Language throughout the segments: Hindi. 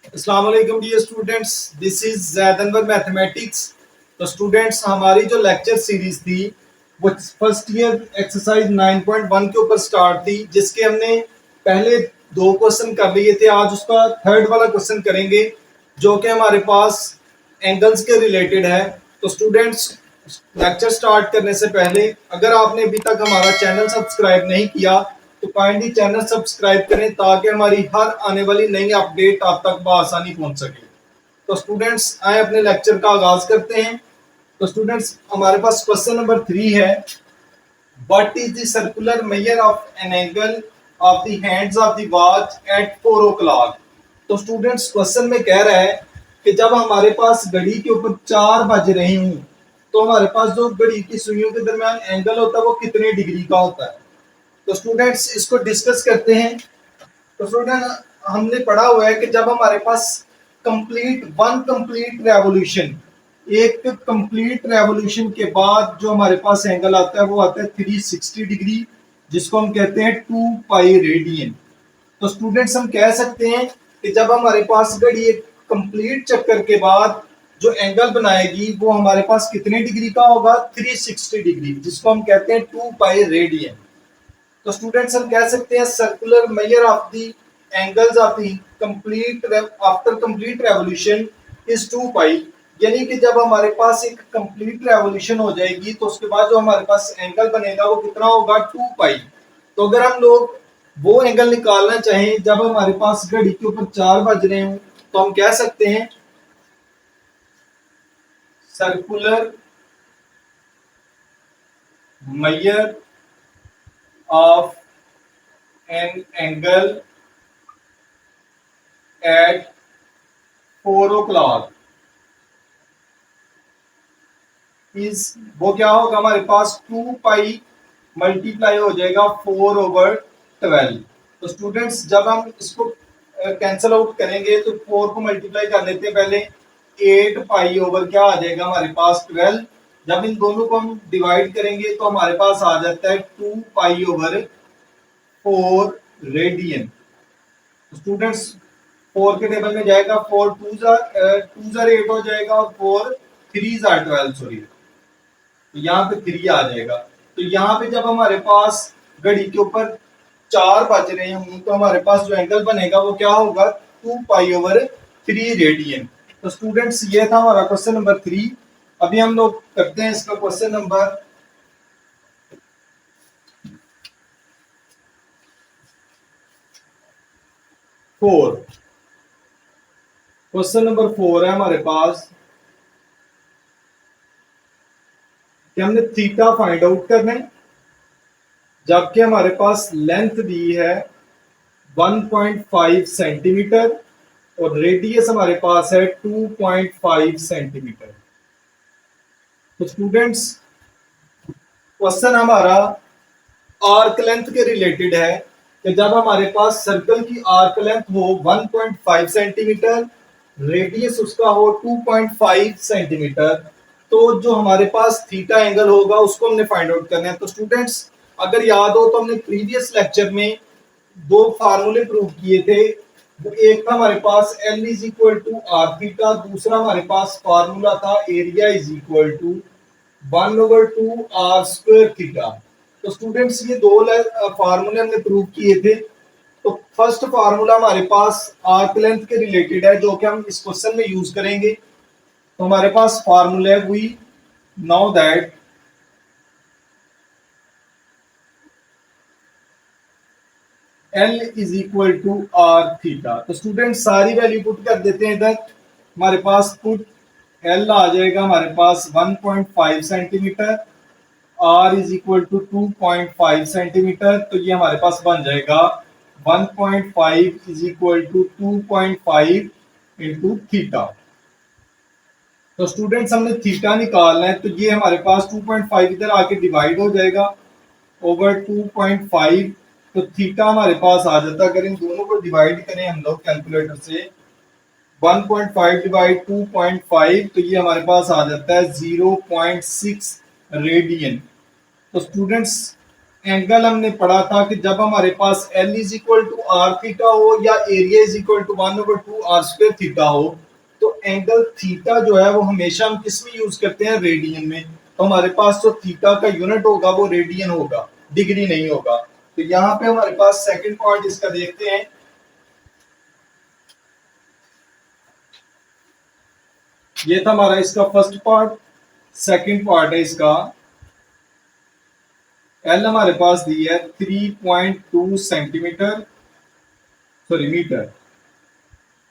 अस्सलाम वालेकुम dear students, this is Zaid Anwar mathematics. तो स्टूडेंट्स, हमारी जो लेक्चर सीरीज थी वो फर्स्ट ईयर एक्सरसाइज 9.1 के ऊपर स्टार्ट थी, जिसके हमने पहले दो क्वेश्चन कर लिए थे। आज उसका थर्ड वाला क्वेश्चन करेंगे जो कि हमारे पास एंगल्स के रिलेटेड है। तो स्टूडेंट्स, लेक्चर स्टार्ट करने से पहले अगर आपने अभी तक हमारा चैनल सब्सक्राइब नहीं किया तो काइंडली चैनल सब्सक्राइब करें ताकि हमारी हर आने वाली नई अपडेट आप तक बआसानी पहुंच सके। तो स्टूडेंट्स, आए अपने लेक्चर का आगाज करते हैं। तो स्टूडेंट्स, हमारे पास क्वेश्चन नंबर 3 है, what is the circular measure of an angle of the hands of the watch at 4 o'clock। तो स्टूडेंट्स, क्वेश्चन में कह रहा है कि जब हमारे पास घड़ी के ऊपर 4 बज रहे हूं तो हमारे पास जो घड़ी की सुइयों के दरमियान एंगल होता है वो कितने डिग्री का होता है। तो स्टूडेंट्स, इसको डिस्कस करते हैं। तो स्टूडेंट, हमने पढ़ा हुआ है कि जब हमारे पास कंप्लीट रेवोल्यूशन, एक कंप्लीट रेवोल्यूशन के बाद जो हमारे पास एंगल आता है वो आता है 360 डिग्री, जिसको हम कहते हैं 2 पाई रेडियन। तो स्टूडेंट्स, हम कह सकते हैं कि जब हमारे पास घड़ी एक कंप्लीट चक्कर के बाद जो एंगल बनाएगी वो हमारे पास कितने डिग्री का होगा, 360 डिग्री, जिसको हम कहते हैं 2 पाई रेडियन। तो स्टूडेंट्स, हम कह सकते हैं circular measure of the angles of the complete after complete revolution is 2 पाई। यानी कि जब हमारे पास एक कंप्लीट रेवोल्यूशन हो जाएगी तो उसके बाद जो हमारे पास एंगल बनेगा वो कितना होगा, 2 पाई। तो अगर हम लोग वो एंगल निकालना चाहें जब हमारे पास घड़ी के ऊपर 4 बज रहे हो तो हम कह सकते हैं circular measure of an angle at 4 o'clock is, वो क्या होगा, हमारे पास 2 पाई मल्टीप्लाई हो जाएगा 4/12। तो स्टूडेंट्स, जब हम इसको कैंसल आउट करेंगे तो 4 को मल्टीप्लाई कर लेते हैं पहले, 8 पाई ओवर क्या आ जाएगा हमारे पास, 12। जब इन दोनों को हम डिवाइड करेंगे तो हमारे पास आ जाता है 2 पाई/4 रेडियन। स्टूडेंट्स, 4 के टेबल में जाएगा, 4 2 8 हो जाएगा और 4 3 12, सॉरी, तो यहाँ पे 3 आ जाएगा। तो यहाँ पे जब हमारे पास घड़ी के ऊपर 4 बज रहे हों तो हमारे पास जो एंगल बनेगा वो क्या होगा, 2 पाई/3 रेडियन। तो स्टूडेंट्स, ये था हमारा क्वेश्चन नंबर 3। अभी हम लोग करते हैं इसका क्वेश्चन नंबर 4। क्वेश्चन नंबर 4 है हमारे पास कि हमने थीटा फाइंड आउट करना है, जबकि हमारे पास लेंथ दी है 1.5 सेंटीमीटर और रेडियस हमारे पास है 2.5 सेंटीमीटर। तो स्टूडेंट्स, क्वेश्चन हमारा आर्क लेंथ के रिलेटेड है कि जब हमारे पास सर्कल की आर्क लेंथ हो 1.5 सेंटीमीटर, रेडियस उसका हो 2.5 सेंटीमीटर, तो जो हमारे पास थीटा एंगल होगा उसको हमने फाइंड आउट करना है। तो स्टूडेंट्स, अगर याद हो तो हमने प्रीवियस लेक्चर में दो फार्मूले प्रूव किए थे। एक था हमारे पास L is equal to r theta, दूसरा हमारे पास फार्मूला था area is equal to 1/2 r² theta. तो स्टूडेंट्स, ये दो फार्मूले हमने प्रूव किए थे। तो फर्स्ट फार्मूला हमारे पास आर्क लेंथ के रिलेटेड है जो कि हम इस क्वेश्चन में यूज करेंगे। तो हमारे पास फार्मूला है, we know that L is equal to r theta. तो स्टूडेंट, सारी वैल्यू पुट कर देते हैं इधर। हमारे पास पुट L आ जाएगा हमारे पास 1.5 centimetre, R is equal to 2.5 centimetre, तो ये हमारे पास बन जाएगा 1.5 is equal to 2.5 into theta. तो स्टूडेंट्स, हमने थीटा निकालना है, तो ये हमारे पास 2.5 इधर आके डिवाइड हो जाएगा ओवर 2.5। तो थीटा हमारे पास आ जाता है, अगर इन दोनों को डिवाइड करें हम लोग कैलकुलेटर से, 1.5 डिवाइड 2.5, तो ये हमारे पास आ जाता है 0.6 रेडियन। तो स्टूडेंट्स, एंगल हमने पढ़ा था कि जब हमारे पास L is equal to r theta हो या area is equal to 1/2 r square theta हो, तो एंगल थीटा जो है वो हमेशा हम किस में यूज करते हैं, रेडियन में। तो हमारे पास जो थीटा का यूनिट होगा वो रेडियन होगा, डिग्री नहीं होगा। तो यहाँ पे हमारे पास सेकंड पॉइंट इसका देखते हैं। ये था हमारा इसका फर्स्ट पार्ट। सेकंड पार्ट है इसका, एल हमारे पास दी है 3.2 सेंटीमीटर, सॉरी मीटर,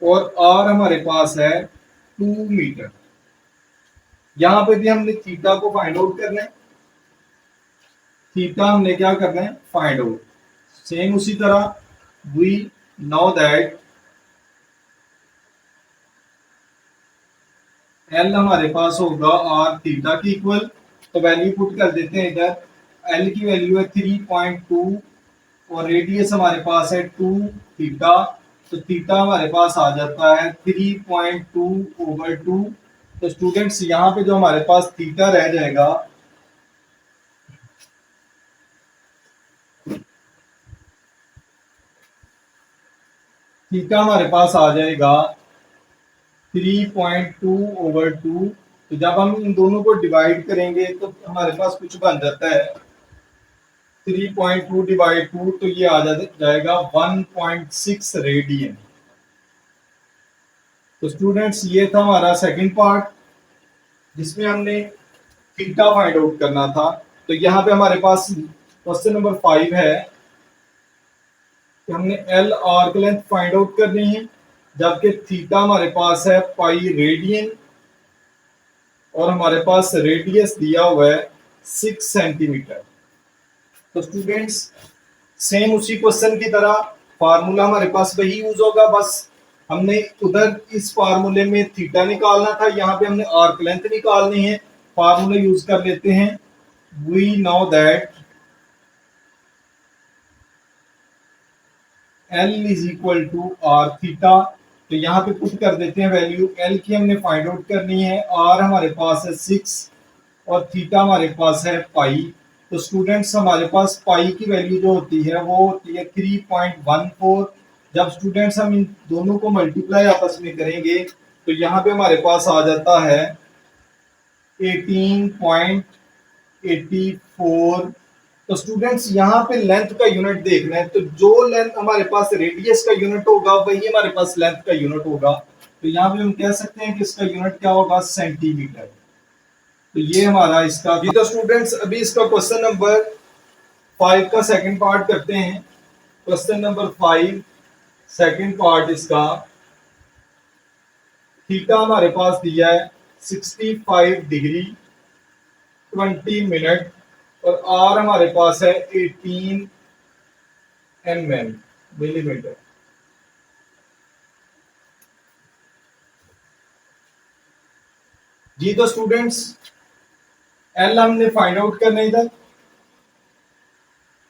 और आर हमारे पास है 2 मीटर। यहां पे भी हमने थीटा को फाइंड आउट करना है। थीटा हमने क्या करना है, फाइंड आउट। सेम उसी तरह वी नो दैट एल हमारे पास होगा आर थीटा की इक्वल। तो वैल्यू पुट कर देते हैं इधर। एल की वैल्यू है 3.2 और रेडियस हमारे पास है 2 थीटा। तो थीटा हमारे पास आ जाता है 3.2/2। तो स्टूडेंट्स यहाँ पे जो हमारे पास थीटा रह जाएगा, थीटा हमारे पास आ जाएगा 3.2/2। तो जब हम इन दोनों को डिवाइड करेंगे तो हमारे पास कुछ बन जाता है 3.2/2, तो ये आ जाएगा 1.6 रेडियन। तो स्टूडेंट्स ये था हमारा सेकंड पार्ट जिसमें हमने थीटा फाइंड आउट करना था। तो यहाँ पे हमारे पास क्वेश्चन नंबर 5 है कि हमने L arc length find out करनी है, जबकि थीटा हमारे पास है पाई रेडियन और हमारे पास रेडियस दिया हुआ है 6 सेंटीमीटर। तो स्टूडेंट्स सेम उसी क्वेश्चन की तरह फार्मूला हमारे पास वही यूज होगा, बस हमने उधर इस फार्मूले में थीटा निकालना था, यहाँ पे हमने आर्क लेंथ निकालनी है। फार्मूला यूज कर लेते हैं। We know that L is equal to r theta. तो यहाँ पे पुट कर देते हैं वैल्यू। L की हमने फाइंड आउट करनी है, R हमारे पास है 6 और थीटा हमारे पास है पाई। तो स्टूडेंट्स हमारे पास पाई की वैल्यू जो होती है वो होती है 3.14। जब स्टूडेंट्स हम इन दोनों को मल्टीप्लाई आपस में करेंगे तो यहाँ पे हमारे पास आ जाता है 18.84। तो स्टूडेंट्स यहाँ पे लेंथ का यूनिट देखना है, तो जो लेंथ हमारे पास रेडियस का यूनिट होगा वही हमारे पास लेंथ का यूनिट होगा। तो यहाँ पे हम कह सकते हैं कि इसका यूनिट क्या होगा, सेंटीमीटर। तो ये हमारा इसका भी। तो स्टूडेंट्स अभी इसका क्वेश्चन नंबर 5 का सेकंड पार्ट करते हैं। क्वेश्चन नंबर 5 सेकंड पार्ट इसका, थीटा हमारे पास दिया है 65 डिग्री 20 मिनट और आर हमारे पास है 18 mm मिलीमीटर। जी तो स्टूडेंट्स एल हमने फाइंड आउट करना, इधर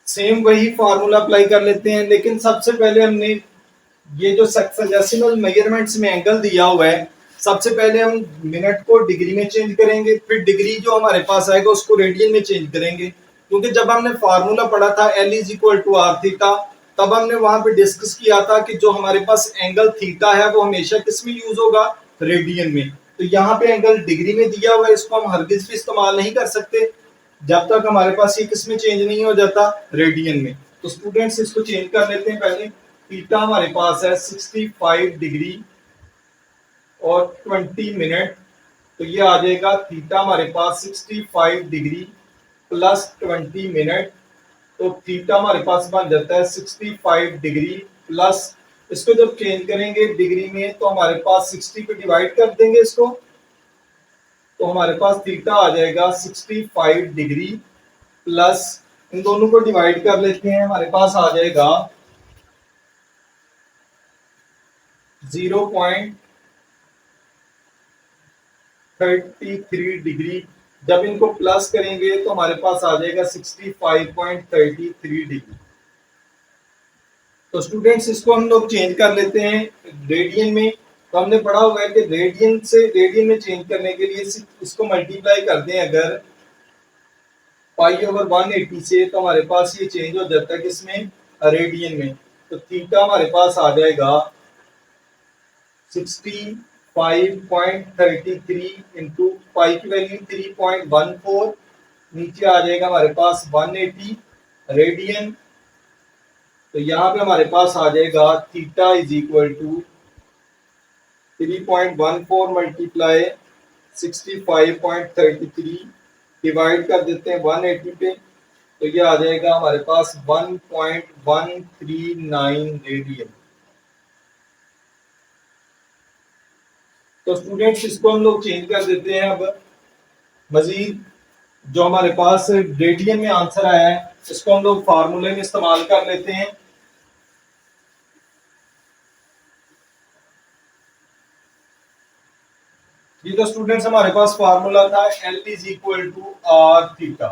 सेम वही फार्मूला अप्लाई कर लेते हैं, लेकिन सबसे पहले हमने ये जो सक्सेसिवल मेजरमेंट्स में एंगल दिया हुआ है, सबसे पहले हम मिनट को डिग्री में चेंज करेंगे, फिर डिग्री जो हमारे पास आएगा उसको रेडियन में चेंज करेंगे। क्योंकि जब हमने फार्मूला पढ़ा था L is equal to r theta, तब हमने वहां पे डिस्कस किया था कि जो हमारे पास एंगल थीटा है वो हमेशा किस में यूज होगा, रेडियन में। तो यहाँ पे एंगल डिग्री में दिया हुआ है, इसको हम हरगिज भी इस्तेमाल नहीं कर सकते जब तक हमारे पास ये किस में चेंज नहीं हो जाता, रेडियन में। तो स्टूडेंट्स इसको चेंज कर लेते हैं पहले। थीटा हमारे पास है 65 डिग्री और 20 मिनट। तो ये आ जाएगा थीटा हमारे पास 65 डिग्री प्लस 20 मिनट। तो थीटा हमारे पास बन जाता है 65 डिग्री प्लस, इसको जब चेंज करेंगे डिग्री में तो हमारे पास 60 पे डिवाइड कर देंगे इसको, तो हमारे पास थीटा आ जाएगा 65 डिग्री प्लस, इन दोनों को डिवाइड कर लेते हैं, हमारे पास आ जाएगा 0.33 डिग्री। जब इनको प्लस करेंगे तो हमारे पास आ जाएगा 65.33 डिग्री। तो स्टूडेंट्स इसको हम लोग चेंज कर लेते हैं रेडियन में। तो हमने पढ़ा हुआ है कि रेडियन से रेडियन में चेंज करने के लिए इसको मल्टीप्लाई कर दें अगर पाई/180 से, तो हमारे पास ये चेंज हो जाता है किसमें, रेडियन में। तो थीटा हमारे पास आ जाएगा 65.33 इंटू पाई की वैल्यू 3.14, नीचे आ जाएगा हमारे पास 180 रेडियन। तो यहाँ पे हमारे पास आ जाएगा theta is equal to 3.14 multiply 65.33 divide कर देते हैं 180 पे, तो ये आ जाएगा हमारे पास 1.139 रेडियन। तो स्टूडेंट्स इसको हम लोग चेंज कर देते हैं। अब मजीद जो हमारे पास रेडियन में आंसर आया है इसको हम लोग फार्मूले में इस्तेमाल कर लेते हैं। ये तो स्टूडेंट्स हमारे पास फार्मूला था L is equal to r theta.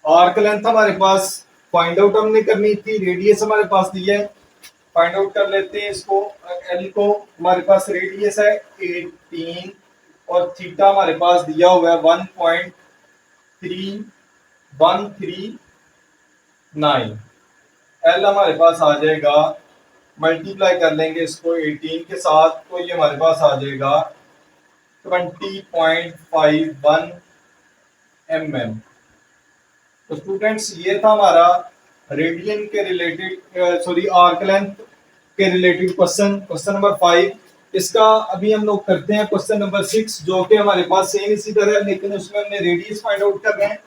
Arc length हमारे पास फाइंड आउट हमने करनी थी, रेडियस हमारे पास दिया है, फाइंड आउट कर लेते हैं इसको। L को हमारे पास रेडियस है 18 और थीटा हमारे पास दिया हुआ है 1.3139। L हमारे पास आ जाएगा, मल्टीप्लाई कर लेंगे इसको 18 के साथ, तो ये हमारे पास आ जाएगा 20.51 mm। तो स्टूडेंट्स ये था हमारा रेडियन के रिलेटेड आर्क लेंथ के रिलेटेड क्वेश्चन नंबर 5। इसका अभी हम लोग करते हैं क्वेश्चन नंबर 6, जो कि हमारे पास सेम इसी तरह है, लेकिन उसमें हमने रेडियस फाइंड आउट कर रहे हैं।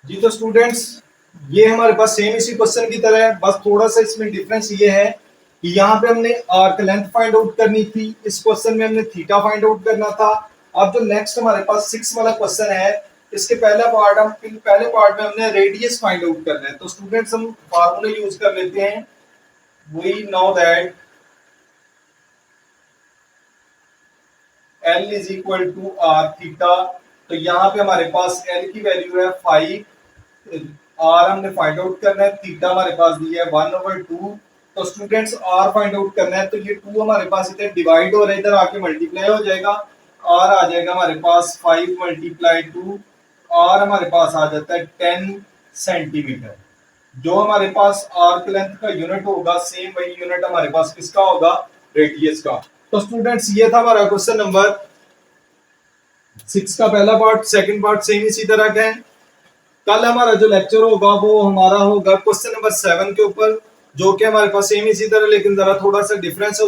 जी तो स्टूडेंट्स ये हमारे पास सेम इसी क्वेश्चन की तरह है, बस थोड़ा सा इसमें डिफरेंस ये है कि यहाँ पे हमने आर्क लेंथ फाइंड आउट करनी थी, इस क्वेश्चन में हमने थीटा फाइंड आउट करना था। अब जो नेक्स्ट हमारे पास 6 वाला क्वेश्चन है, इसके पहले पार्ट में हमने रेडियस फाइंड आउट करना है। तो स्टूडेंट्स हम फार्मूला यूज कर लेते हैं। We know that L is equal to r theta. तो यहाँ पे हमारे पास L की वैल्यू है 5, आर हमने फाइंड आउट करना है, थीटा हमारे पास दिया है 1/2। तो स्टूडेंट्स आर फाइंड आउट करना है, तो ये 2 हमारे पास इधर डिवाइड हो रहा है, इधर आके मल्टीप्लाई हो जाएगा, आर आ जाएगा हमारे पास 5 × 2, आर हमारे पास आ जाता है 10 सेंटीमीटर। जो हमारे पास आर्क लेंथ का यूनिट होगा, सेम वही यूनिट हमारे पास किसका होगा, रेडियस का। तो स्टूडेंट्स ये था हमारा क्वेश्चन नंबर 6 का पहला पार्ट। सेकंड पार्ट सेम इसी तरह का है। कल हमारा जो लेक्चर होगा वो हमारा होगा क्वेश्चन नंबर 7 के ऊपर, जो कि हमारे पास सेम इसी तरह, लेकिन जरा थोड़ा सा डिफरेंस है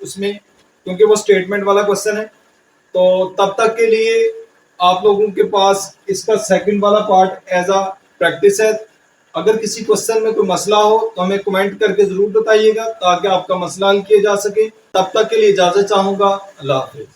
उसमें, क्योंकि वो स्टेटमेंट वाला क्वेश्चन है। तो तब तक के लिए आप लोगों के पास इसका सेकंड वाला पार्ट एज अ प्रैक्टिस है। अगर किसी क्वेश्चन में कोई मसला हो तो हमें कमेंट करके जरूर बताइएगा, ताकि आपका मसला हल किया जा सके। तब तक के लिए इजाजत चाहूंगा। अल्लाह हाफिज।